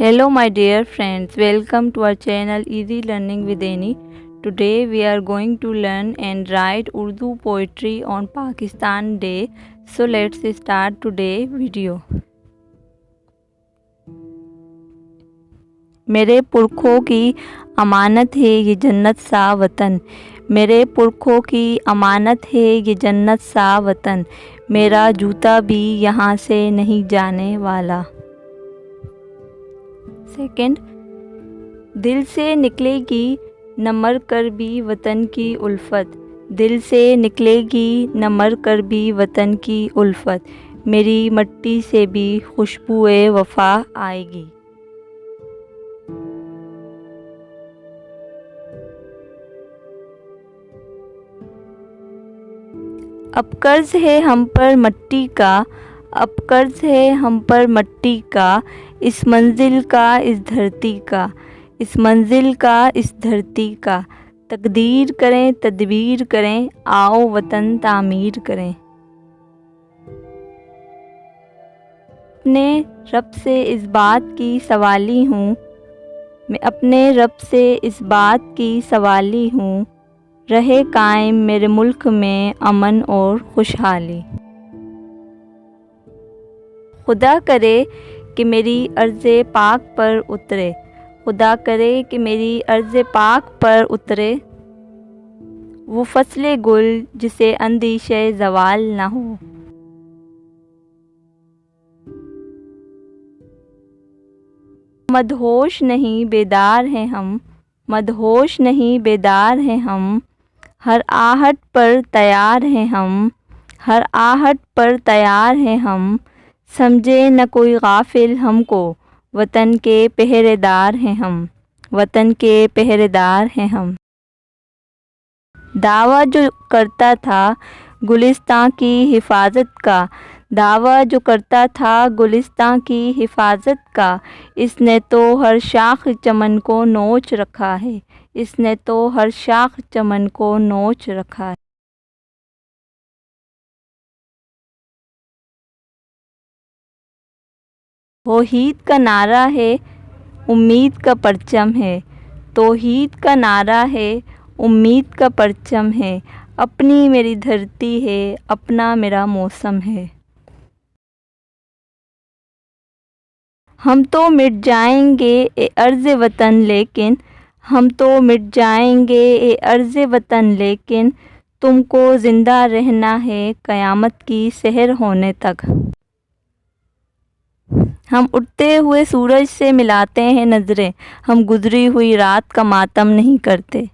Hello my dear friends, welcome to our channel Easy Learning with Eni. Today we are going to learn and write Urdu poetry on Pakistan Day. So let's start today video. मेरे पुरखों की अमानत है ये जन्नत सा वतन, मेरे पुरखों की अमानत है ये जन्नत सा वतन, मेरा जूता भी यहाँ से नहीं जाने वाला। सेकंड, दिल से निकलेगी न मर कर भी वतन की उल्फत, दिल से निकलेगी न मर कर भी वतन की उल्फत, मेरी मट्टी से भी खुशबुए वफ़ा आएगी। अब कर्ज़ है हम पर मट्टी का, अब कर्ज़ है हम पर मट्टी का, इस मंजिल का इस धरती का, इस मंजिल का इस धरती का, तकदीर करें तदबीर करें, आओ वतन तामीर करें। अपने रब से इस बात की सवाली हूँ, मैं अपने रब से इस बात की सवाली हूँ, रहे कायम मेरे मुल्क में अमन और खुशहाली। खुदा करे कि मेरी अर्ज़े पाक पर उतरे, खुदा करे कि मेरी अर्ज़े पाक पर उतरे, वो फसले गुल जिसे अंदेशे ज़वाल ना हो। मदहोश नहीं बेदार हैं हम, मदहोश नहीं बेदार हैं हम, हर आहट पर तैयार हैं हम, हर आहट पर तैयार हैं हम, समझे न कोई गाफिल हमको, वतन के पहरेदार हैं हम, वतन के पहरेदार हैं हम। दावा जो करता था गुलिस्तां की हिफाजत का, दावा जो करता था गुलिस्तां की हिफाजत का, इसने तो हर शाख चमन को नोच रखा है, इसने तो हर शाख चमन को नोच रखा है। तौहीद का नारा है उम्मीद का परचम है, तौहीद का नारा है उम्मीद का परचम है, अपनी मेरी धरती है अपना मेरा मौसम है। हम तो मिट जाएंगे ए अर्ज़ वतन लेकिन, हम तो मिट जाएंगे ए अर्ज़ वतन लेकिन, तुमको ज़िंदा रहना है क़यामत की सहर होने तक। हम उठते हुए सूरज से मिलाते हैं नज़रें, हम गुज़री हुई रात का मातम नहीं करते।